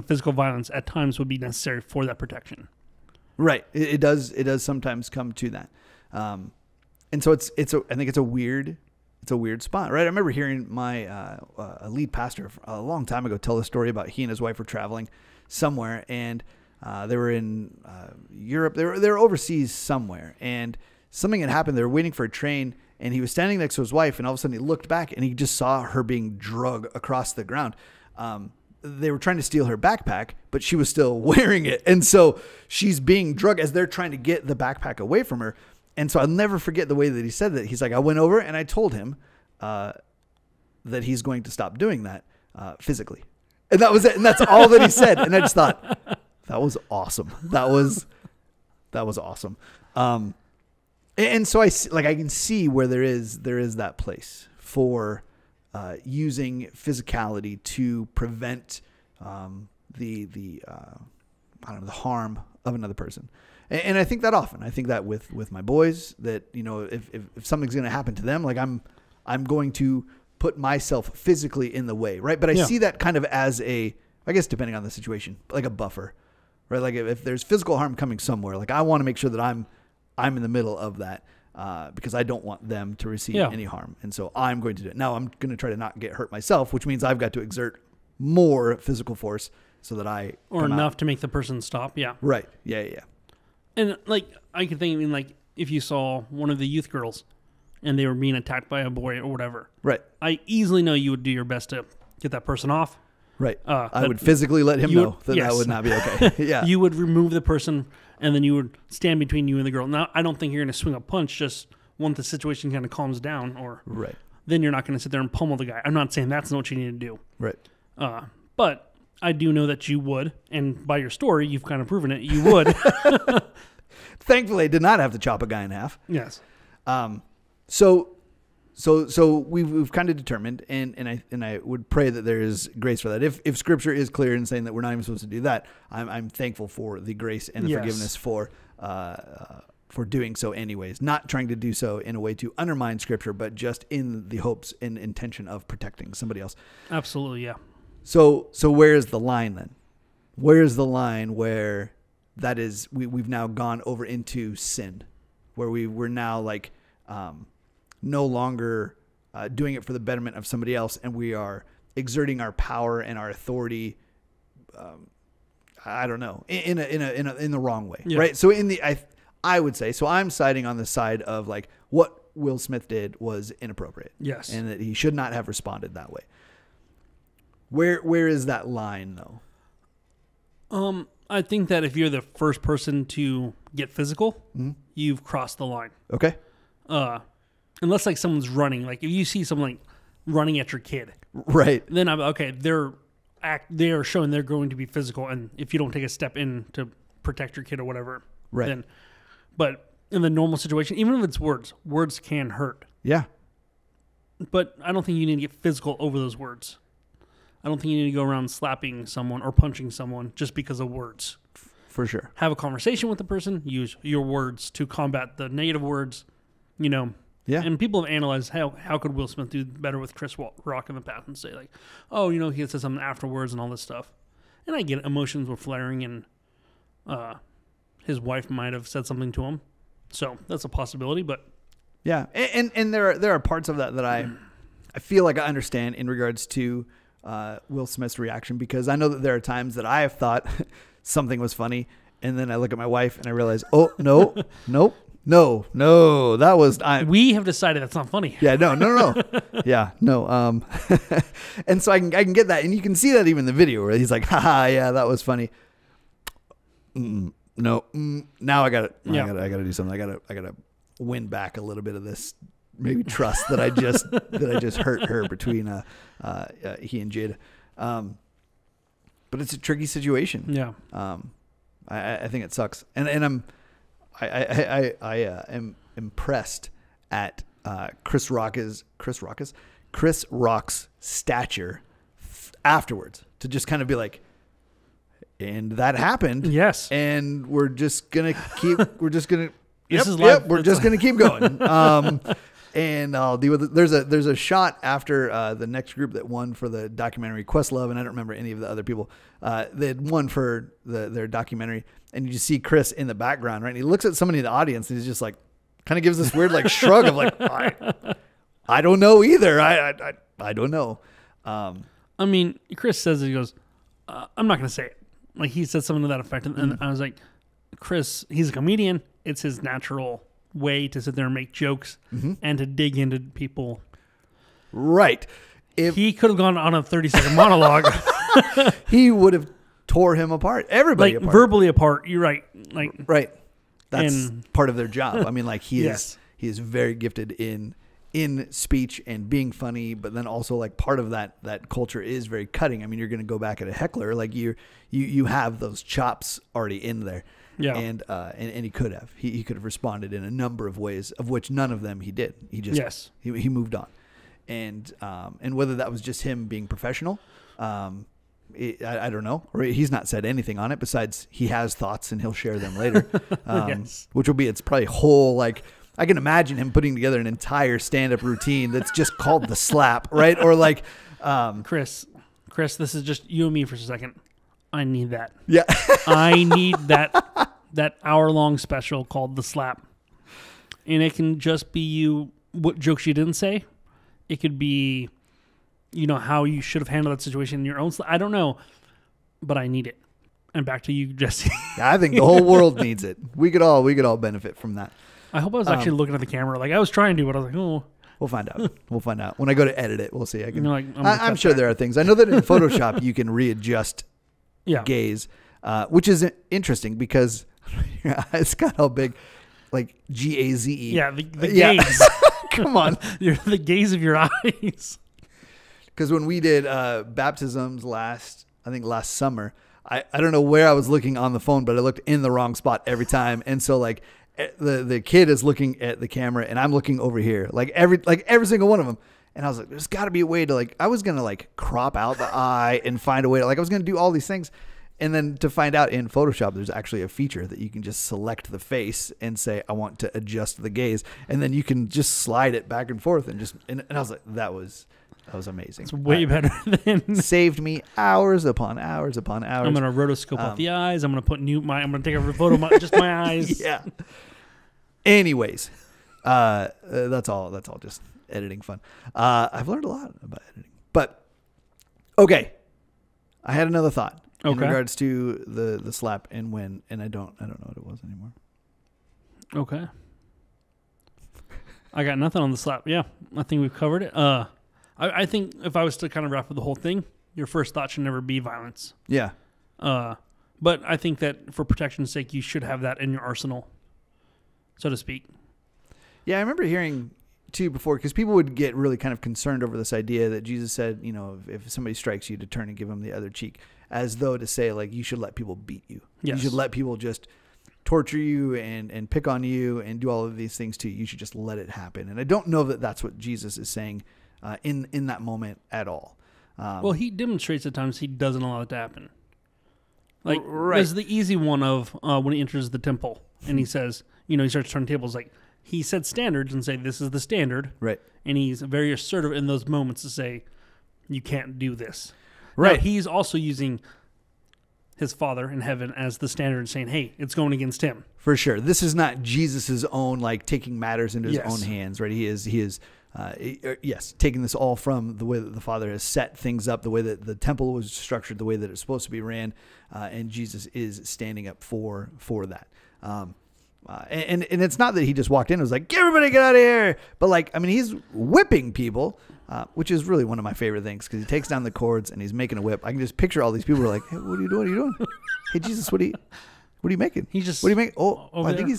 physical violence at times would be necessary for that protection. Right. It does sometimes come to that. And so I think it's a weird spot, right? I remember hearing my lead pastor a long time ago tell a story about he and his wife were traveling somewhere, and they were in Europe. They were overseas somewhere, and something had happened. They were waiting for a train, and he was standing next to his wife, and all of a sudden he looked back, and he just saw her being dragged across the ground. They were trying to steal her backpack, but she was still wearing it, and so she's being dragged as they're trying to get the backpack away from her. And so I'll never forget the way that he said that. He's like, I went over and I told him that he's going to stop doing that physically. And that was it. And that's all that he said. And I just thought, that was awesome. That was awesome. And so I can see where there is that place for using physicality to prevent the harm of another person. And I think that often. I think that with my boys, that, if something's going to happen to them, like I'm going to put myself physically in the way, right? But I see that kind of as I guess depending on the situation, like a buffer, right? Like if there's physical harm coming somewhere, like I want to make sure that I'm in the middle of that because I don't want them to receive any harm. And so I'm going to do it. Now I'm going to try to not get hurt myself, which means I've got to exert more physical force so that I or enough to make the person stop. Yeah. Right. Yeah. And like I could think, like if you saw one of the youth girls and they were being attacked by a boy or whatever, right? I easily know you would do your best to get that person off. Right. I would physically let him know that that would not be okay. Yeah. You would remove the person and then you would stand between you and the girl. Now, I don't think you're going to swing a punch just once the situation kind of calms down, or right. Then you're not going to sit there and pummel the guy. I'm not saying that's not what you need to do. Right. But I do know that you would, and by your story, you've kind of proven it. You would. Thankfully, I did not have to chop a guy in half. Yes. So we've kind of determined, and I would pray that there is grace for that. If Scripture is clear in saying that we're not even supposed to do that, I'm thankful for the grace and the forgiveness for doing so anyways. Not trying to do so in a way to undermine Scripture, but just in the hopes and intention of protecting somebody else. Absolutely, yeah. So where is the line then? Where is the line where that is we've now gone over into sin, where we're now like no longer doing it for the betterment of somebody else, and we are exerting our power and our authority. I don't know, in the wrong way, right? So I would say, so I'm siding on the side of like what Will Smith did was inappropriate, yes, and that he should not have responded that way. Where is that line though? I think that if you're the first person to get physical, you've crossed the line. Okay. Unless like someone's running, like if you see someone like running at your kid, right? Then I'm okay. They are showing they're going to be physical, and if you don't take a step in to protect your kid or whatever, right? Then, but in the normal situation, even if it's words can hurt. Yeah. But I don't think you need to get physical over those words. I don't think you need to go around slapping someone or punching someone just because of words. For sure. Have a conversation with the person. Use your words to combat the negative words. Yeah. And people have analyzed how could Will Smith do better with Chris Rock in the past and say like, oh, he had said something afterwards and all this stuff. And I get it, emotions were flaring and his wife might have said something to him. So that's a possibility, but yeah. And there are parts of that I feel like I understand in regards to Will Smith's reaction, because I know that there are times that I have thought something was funny, and then I look at my wife and I realize, oh, no, nope, No, that was we have decided that's not funny. Yeah, no. Yeah, no. And so I can get that, and you can see that even in the video where he's like, haha, yeah, that was funny. No, now I got to do something. I got to win back a little bit of this maybe trust that I just hurt her between he and Jada. But it's a tricky situation. Yeah. I think it sucks, and I am impressed at Chris Rock's stature afterwards to just kind of be like, and that happened. Yes. And we're just gonna keep. We're just gonna. This is live. We're just gonna keep going. And I'll deal with it. There's a shot after the next group that won for the documentary Questlove, and I don't remember any of the other people. They had won for their documentary, and you just see Chris in the background, right? And he looks at somebody in the audience, and he's just like, kind of gives this weird like shrug of like, I don't know either. I don't know. I mean, Chris says it, he goes, I'm not going to say it. Like he said something to that effect, and I was like, Chris, he's a comedian. It's his natural way to sit there and make jokes and to dig into people. Right. If he could have gone on a 30-second monologue, he would have tore him apart. Everybody like apart. Verbally apart. You're right. Like right. That's part of their job. I mean, like he yes. is very gifted in speech and being funny, but then also like part of that culture is very cutting. I mean, you're going to go back at a heckler, like you have those chops already in there. Yeah. And he could have. He could have responded in a number of ways, of which none of them he did. He just he moved on. And whether that was just him being professional, I don't know. Or he's not said anything on it besides he has thoughts and he'll share them later. Yes. Which will be it's probably whole like I can imagine him putting together an entire stand-up routine that's just called the slap, right? Or like Chris, this is just you and me for a second. I need that. Yeah. I need that hour-long special called The Slap. And it can just be you, what jokes you didn't say. It could be, how you should have handled that situation in your own. I don't know, but I need it. And back to you, Jesse. I think the whole world needs it. We could all benefit from that. I hope I was actually looking at the camera. Like I was trying to, but I was like, oh. We'll find out. When I go to edit it, we'll see. I'm sure there are things. I know that in Photoshop you can readjust gaze, which is interesting because it's got how big, like GAZE. Yeah, the gaze. Come on. You're the gaze of your eyes. Because when we did baptisms last summer, I don't know where I was looking on the phone, but I looked in the wrong spot every time. And so like the kid is looking at the camera and I'm looking over here, like every single one of them. And I was like, there's got to be a way to I was going to crop out the eye and find a way to I was going to do all these things. And then to find out in Photoshop, there's actually a feature that you can just select the face and say, I want to adjust the gaze. And then you can just slide it back and forth and I was like, that was amazing. It's way better than saved me hours upon hours upon hours. I'm going to rotoscope out the eyes. I'm going to put I'm going to take a photo of just my eyes. Yeah. Anyways, that's all just editing fun. I've learned a lot about editing, but okay. I had another thought in regards to the slap and when, and I don't know what it was anymore. Okay. I got nothing on the slap. Yeah. I think we've covered it. I think if I was to kind of wrap up the whole thing, your first thought should never be violence. Yeah. But I think that for protection's sake, you should have that in your arsenal, so to speak. Yeah. I remember hearing too before, because people would get really kind of concerned over this idea that Jesus said, if somebody strikes you, to turn and give them the other cheek, as though to say you should let people beat you. Yes. You should let people just torture you and pick on you and do all of these things to you. You should just let it happen. And I don't know that that's what Jesus is saying in that moment at all. Well, he demonstrates at times he doesn't allow it to happen. Right. There's the easy one of when he enters the temple and he says, he starts turning tables. He set standards and say, this is the standard. Right. And he's very assertive in those moments to say, you can't do this. Right. Now, he's also using his Father in heaven as the standard and saying, hey, it's going against him. For sure. This is not Jesus's own, taking matters into his own hands, right? He is taking this all from the way that the Father has set things up, the way that the temple was structured, the way that it's supposed to be ran, and Jesus is standing up for that. and it's not that he just walked in and was like, everybody get out of here. But like, I mean, he's whipping people, which is really one of my favorite things because he takes down the cords and he's making a whip. I can just picture all these people who are like, hey, what are you doing? What are you doing? Hey, Jesus, what are you making? He just, what do you make? Oh, I think there.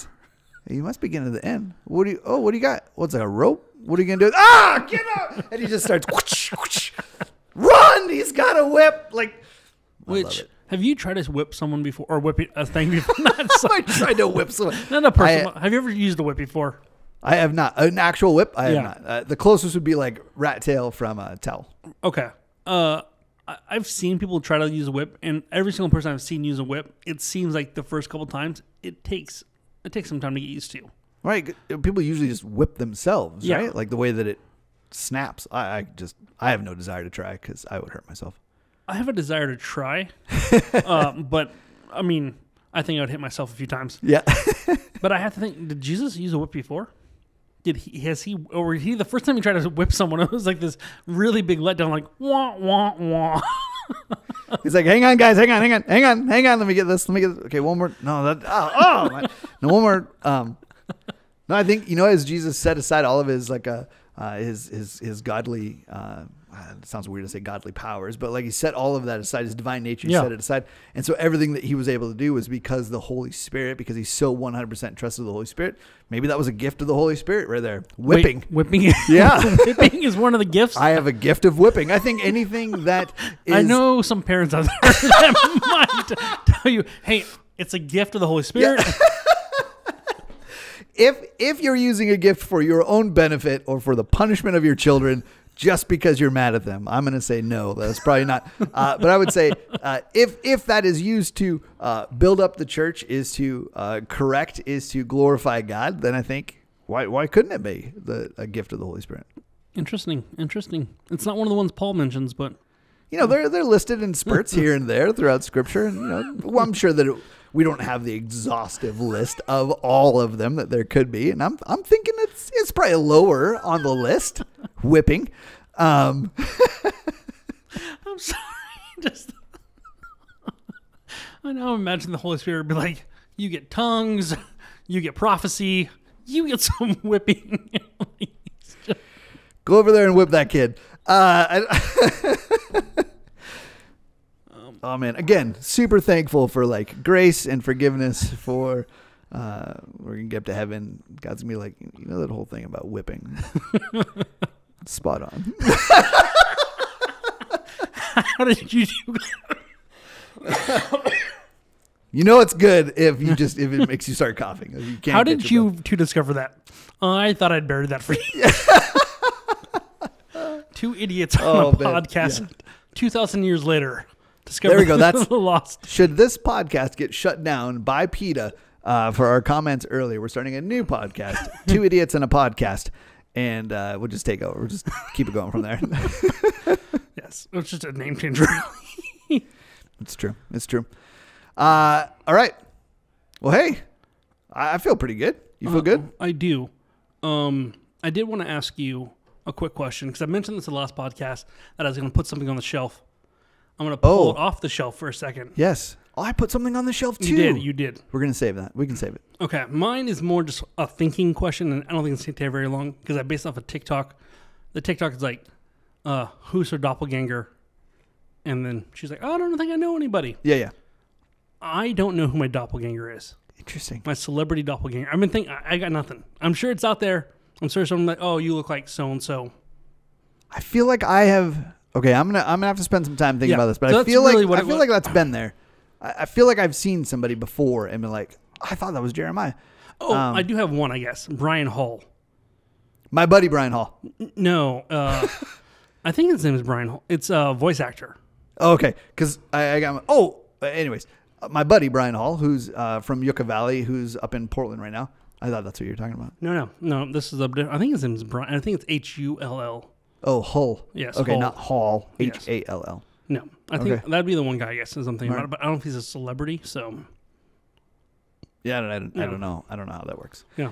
he must be getting to the end. What do you got? What's like a rope? What are you going to do? Ah, get out. And he just starts, whoosh, whoosh, run. He's got a whip. Like, which, have you tried to whip someone before or whip a thing before? I tried to whip someone. Not a person. Have you ever used a whip before? I have not. An actual whip? I have not. The closest would be like Rat Tail from Tell. Okay. I've seen people try to use a whip, and every single person I've seen use a whip, it seems like the first couple times, it takes some time to get used to. Right. People usually just whip themselves, Yeah. right? Like the way that it snaps. I have no desire to try because I would hurt myself. I have a desire to try, but I mean, I think I would hit myself a few times. Yeah. But I have to think, did Jesus use a whip before? Or was he the first time he tried to whip someone, it was like this really big letdown, like, wah, wah, wah. He's like, hang on, guys, hang on. Let me get this. Okay, one more. No, no, one more. No, I think, as Jesus set aside all of his, like, his godly, it sounds weird to say godly powers, but like he set all of that aside, his divine nature, he set it aside. And so everything that he was able to do was because the Holy Spirit, because he's so 100% trusted the Holy Spirit. Maybe that was a gift of the Holy Spirit right there. Whipping. Wait, whipping. Yeah. Whipping is one of the gifts. I have a gift of whipping. I think anything that is. I know some parents out there that might tell you, hey, it's a gift of the Holy Spirit. Yeah. If you're using a gift for your own benefit or for the punishment of your children, just because you're mad at them, I'm going to say no. That's probably not. But I would say if that is used to build up the church, is to correct, is to glorify God, then I think why couldn't it be a gift of the Holy Spirit? Interesting. It's not one of the ones Paul mentions, but they're listed in spurts here and there throughout Scripture, and well, I'm sure that we don't have the exhaustive list of all of them that there could be, and I'm thinking it's probably lower on the list. Whipping. I'm sorry. I now imagine the Holy Spirit would be like, you get tongues, you get prophecy, you get some whipping. Go over there and whip that kid. Oh man, again, super thankful for like grace and forgiveness for we're gonna get up to heaven. God's gonna be like, that whole thing about whipping. Spot on. How did you do that? It's good if it makes you start coughing. You can't. How did you two discover that? I thought I'd buried that for you. Two idiots on a podcast. Yeah. 2,000 years later. There we go. That's lost. Should this podcast get shut down by PETA for our comments earlier, we're starting a new podcast, Two Idiots and a Podcast, and we'll just take over. We'll just keep it going from there. Yes, it's just a name changer. It's true. All right. Well, hey, I feel pretty good. You feel good? I do. I did want to ask you a quick question because I mentioned this in the last podcast that I was going to put something on the shelf. I'm going to pull it off the shelf for a second. Yes. Oh, I put something on the shelf too. You did. We're going to save that. We can save it. Okay. Mine is more just a thinking question, and I don't think it's going to take very long because I based off of TikTok. The TikTok is like, who's her doppelganger? And then she's like, I don't think I know anybody. Yeah. I don't know who my doppelganger is. Interesting. My celebrity doppelganger. I've been thinking, I got nothing. I'm sure it's out there. I'm sure someone like, oh, you look like so-and-so. I feel like I have... Okay, I'm gonna have to spend some time thinking about this, but so I feel really like that's been there. I feel like I've seen somebody before and been like, I thought that was Jeremiah. Oh, I do have one, I guess. Brian Hall. My buddy Brian Hall. No, I think his name is Brian Hall. It's a voice actor. Oh, okay, because I got. Anyways, my buddy Brian Hall, who's from Yucca Valley, who's up in Portland right now. I thought that's what you were talking about. No. This is I think his name is Brian. I think it's Hull. Oh, Hull. Yes. Okay, Hull. Not Hall. Yes. Hall. No, I think that'd be the one guy. I guess is I'm thinking about it, but I don't know if he's a celebrity. So. Yeah, I don't know. I don't know how that works. Yeah.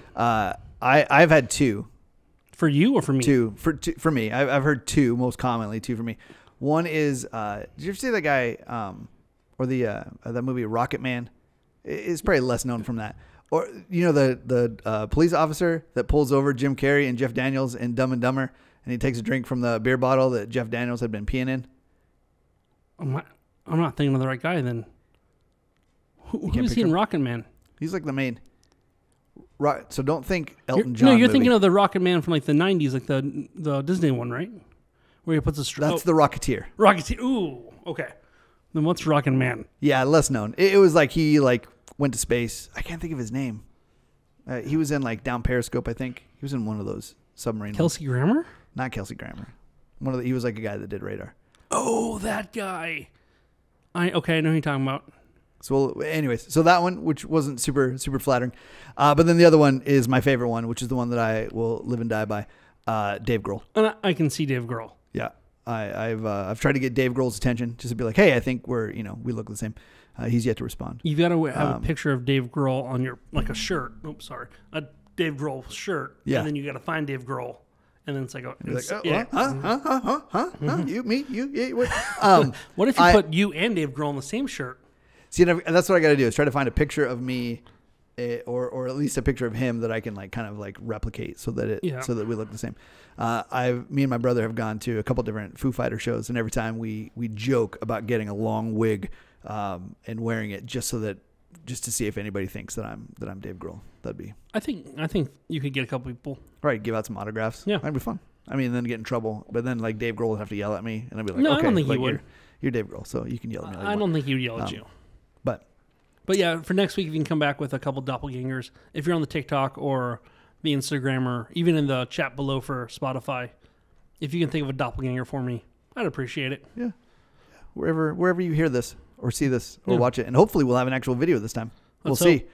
I've had two. For you or for me? Two for me. I've heard two, most commonly two for me. One is did you ever see that guy or that movie Rocket Man? It's probably less known from that. Or the police officer that pulls over Jim Carrey and Jeff Daniels in Dumb and Dumber, and he takes a drink from the beer bottle that Jeff Daniels had been peeing in. I'm not thinking of the right guy then. Who's he in Rocket Man? He's like the main. So don't think Elton John. No, you're movie. thinking of the Rocket Man from like the 90s, like the Disney one, right? Where he puts a That's the Rocketeer. Rocketeer. Ooh, okay. Then what's Rocket Man? Yeah, less known. It was like he like went to space. I can't think of his name. He was in like Down Periscope, I think. He was in one of those submarine. Kelsey Grammer? Not Kelsey Grammer. He was like a guy that did radar. Oh, that guy. I know who you're talking about. So, anyways, that one, which wasn't super flattering, but then the other one is my favorite one, which is the one that I will live and die by. Dave Grohl. And I can see Dave Grohl. Yeah, I've tried to get Dave Grohl's attention just to be like, hey, I think we look the same. He's yet to respond. You've got to have a picture of Dave Grohl on your a shirt. Oops, sorry, a Dave Grohl shirt. Yeah, and then you got to find Dave Grohl, and then it's like, you, me, you, yeah. What if you put you and Dave Grohl on the same shirt? See, that's what I got to do is try to find a picture of me, or at least a picture of him that I can kind of replicate so that we look the same. Me and my brother have gone to a couple different Foo Fighter shows, and every time we joke about getting a long wig and wearing it just to see if anybody thinks that I'm Dave Grohl. That'd be. I think you could get a couple people. Right, give out some autographs. Yeah, that'd be fun. I mean, then get in trouble, but then Dave Grohl would have to yell at me, and I'd be like, no, okay, I don't think he would. You're Dave Grohl, so you can yell at me. I don't think he would yell at you. But yeah, for next week, if you can come back with a couple doppelgangers, if you're on the TikTok or the Instagram or even in the chat below for Spotify, if you can think of a doppelganger for me, I'd appreciate it. Yeah. Wherever you hear this or see this or watch it, and hopefully we'll have an actual video this time. We'll see.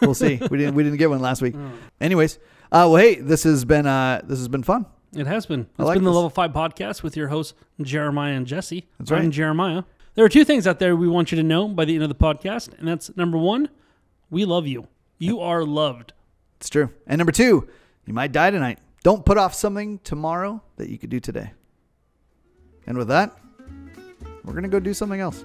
We'll see. We didn't get one last week. Anyways, hey, this has been fun. It has been. It's been the Level 5 podcast with your hosts Jeremiah and Jesse. That's right. I'm Jeremiah. There are two things out there we want you to know by the end of the podcast, and that's number one, we love you. You are loved. It's true. And number two, you might die tonight. Don't put off something tomorrow that you could do today. And with that, we're going to go do something else.